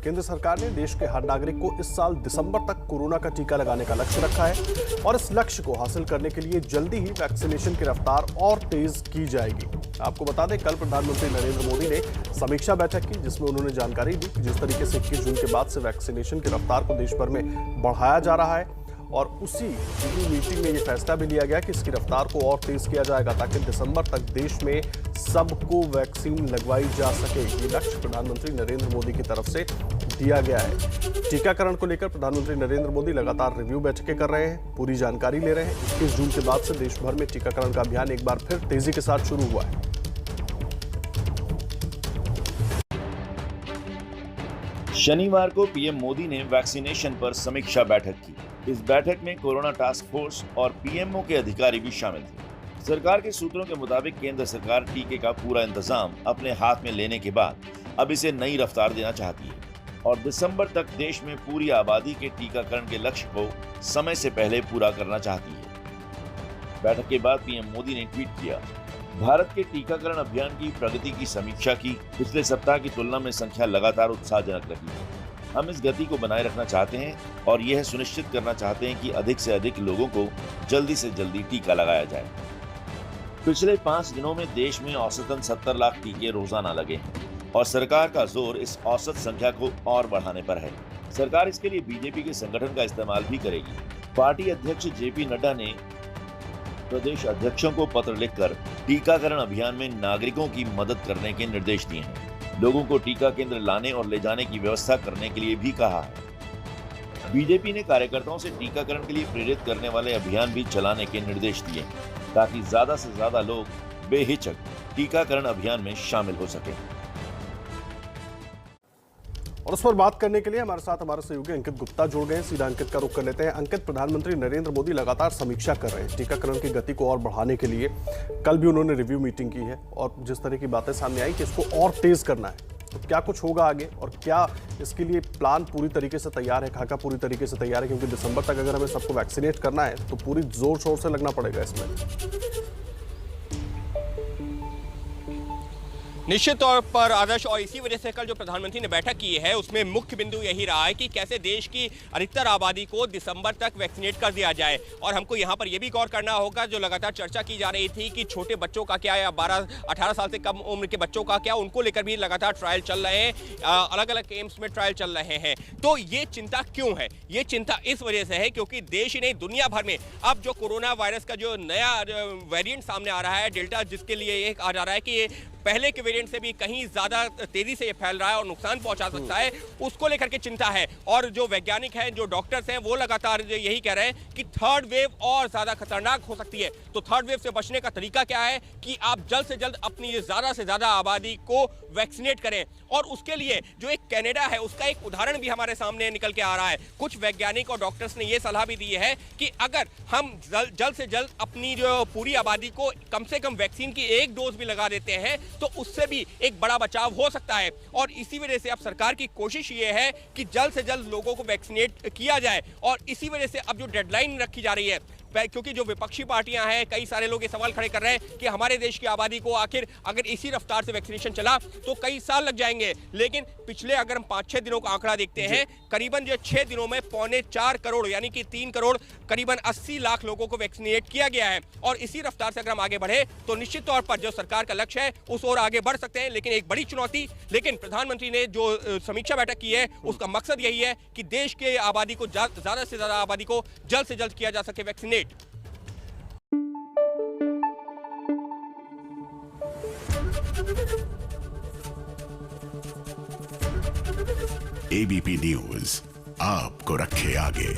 केंद्र सरकार ने देश के हर नागरिक को इस साल दिसंबर तक कोरोना का टीका लगाने का लक्ष्य रखा है और इस लक्ष्य को हासिल करने के लिए जल्दी ही वैक्सीनेशन की रफ्तार और तेज की जाएगी। आपको बता दें, कल प्रधानमंत्री नरेंद्र मोदी ने समीक्षा बैठक की, जिसमें उन्होंने जानकारी दी कि जिस तरीके से 21 जून के बाद से वैक्सीनेशन की रफ्तार को देश भर में बढ़ाया जा रहा है और उसी मीटिंग में ये फैसला भी लिया गया कि इसकी रफ्तार को और तेज किया जाएगा ताकि दिसंबर तक देश में सबको वैक्सीन लगवाई जा सके। ये लक्ष्य प्रधानमंत्री नरेंद्र मोदी की तरफ से दिया गया है। टीकाकरण को लेकर प्रधानमंत्री नरेंद्र मोदी लगातार रिव्यू बैठकें कर रहे हैं, पूरी जानकारी ले रहे हैं। 21 जून के बाद से देश भर में टीकाकरण का अभियान एक बार फिर तेजी के साथ शुरू हुआ है। शनिवार को पीएम मोदी ने वैक्सीनेशन पर समीक्षा बैठक की। इस बैठक में कोरोना टास्क फोर्स और पीएमओ के अधिकारी भी शामिल थे। सरकार के सूत्रों के मुताबिक केंद्र सरकार टीके का पूरा इंतजाम अपने हाथ में लेने के बाद अब इसे नई रफ्तार देना चाहती है और दिसंबर तक देश में पूरी आबादी के टीकाकरण के लक्ष्य को समय से पहले पूरा करना चाहती है। बैठक के बाद पीएम मोदी ने ट्वीट किया, भारत के टीकाकरण अभियान की प्रगति की समीक्षा की। पिछले सप्ताह की तुलना में संख्या लगातार उत्साहजनक रही है। हम इस गति को बनाए रखना चाहते हैं और यह सुनिश्चित करना चाहते हैं कि अधिक से अधिक लोगों को जल्दी से जल्दी टीका लगाया जाए। पिछले 5 दिनों में देश में औसतन 70 लाख टीके रोजाना लगे हैं और सरकार का जोर इस औसत संख्या को और बढ़ाने पर है। सरकार इसके लिए बीजेपी के संगठन का इस्तेमाल भी करेगी। पार्टी अध्यक्ष जेपी नड्डा ने प्रदेश अध्यक्षों को पत्र लिखकर टीकाकरण अभियान में नागरिकों की मदद करने के निर्देश दिए हैं। लोगों को टीका केंद्र लाने और ले जाने की व्यवस्था करने के लिए भी कहा है। बीजेपी ने कार्यकर्ताओं से टीकाकरण के लिए प्रेरित करने वाले अभियान भी चलाने के निर्देश दिए ताकि ज्यादा से ज्यादा लोग बेहिचक टीकाकरण अभियान में शामिल हो सके। और उस पर बात करने के लिए हमारे साथ हमारे सहयोगी अंकित गुप्ता जुड़ गए हैं। सीधा अंकित का रुख कर लेते हैं। अंकित, प्रधानमंत्री नरेंद्र मोदी लगातार समीक्षा कर रहे हैं टीकाकरण की गति को और बढ़ाने के लिए। कल भी उन्होंने रिव्यू मीटिंग की है और जिस तरह की बातें सामने आई कि इसको और तेज करना है, तो क्या कुछ होगा आगे और क्या इसके लिए प्लान पूरी तरीके से तैयार है, खाका पूरी तरीके से तैयार है? क्योंकि दिसंबर तक अगर हमें सबको वैक्सीनेट करना है तो पूरी जोर शोर से लगना पड़ेगा इसमें। निश्चित तौर पर आदर्श, और इसी वजह से कल जो प्रधानमंत्री ने बैठक की है उसमें मुख्य बिंदु यही रहा है कि कैसे देश की अधिकतर आबादी को दिसंबर तक वैक्सीनेट कर दिया जाए। और हमको यहाँ पर यह भी गौर करना होगा, जो लगातार चर्चा की जा रही थी कि छोटे बच्चों का क्या या 12-18 साल से कम उम्र के बच्चों का क्या, उनको लेकर भी लगातार ट्रायल चल रहे हैं, अलग अलग एम्स में ट्रायल चल रहे हैं। तो ये चिंता क्यों है? ये चिंता इस वजह से है क्योंकि देश ही नहीं दुनिया भर में अब जो कोरोना वायरस का जो नया वेरिएंट सामने आ रहा है, डेल्टा, जिसके लिए ये कहा जा रहा है कि ये पहले के वेरिएंट से भी कहीं ज्यादा तेजी से ये फैल रहा है और नुकसान पहुंचा सकता है, उसको लेकर के चिंता है। और जो वैज्ञानिक हैं, जो डॉक्टर्स हैं, वो लगातार यही कह रहे हैं कि थर्ड वेव और ज्यादा खतरनाक हो सकती है। तो थर्ड वेव से बचने का तरीका क्या है कि आप जल्द से जल्द अपनी ज्यादा से ज्यादा आबादी को वैक्सीनेट करें। और उसके लिए जो एक कनाडा है, उसका एक उदाहरण भी हमारे सामने निकल के आ रहा है। कुछ वैज्ञानिक और डॉक्टर्स ने यह सलाह भी दी है कि अगर हम जल्द से जल्द अपनी जो पूरी आबादी को कम से कम वैक्सीन की एक डोज भी लगा देते हैं तो उससे भी एक बड़ा बचाव हो सकता है। और इसी वजह से अब सरकार की कोशिश ये है कि जल्द से जल्द लोगों को वैक्सीनेट किया जाए। और इसी वजह से अब जो डेडलाइन रखी जा रही है, क्योंकि जो विपक्षी पार्टियां हैं, कई सारे लोग ये सवाल खड़े कर रहे हैं कि हमारे देश की आबादी को आखिर अगर इसी रफ्तार से वैक्सीनेशन चला तो कई साल लग जाएंगे। लेकिन पिछले अगर हम 5-6 दिनों का आंकड़ा देखते हैं, करीबन जो 6 दिनों में 3.25 करोड़ यानी कि 3 करोड़ करीबन 80 लाख लोगों को वैक्सीनेट किया गया है। और इसी रफ्तार से अगर हम आगे बढ़े तो निश्चित तौर पर जो सरकार का लक्ष्य है उस ओर आगे बढ़ सकते हैं। लेकिन एक बड़ी चुनौती, लेकिन प्रधानमंत्री ने जो समीक्षा बैठक की है उसका मकसद यही है कि देश के आबादी को ज्यादा से ज्यादा आबादी को जल्द से जल्द किया जा सके वैक्सीनेट। एबीपी न्यूज आपको रखे आगे।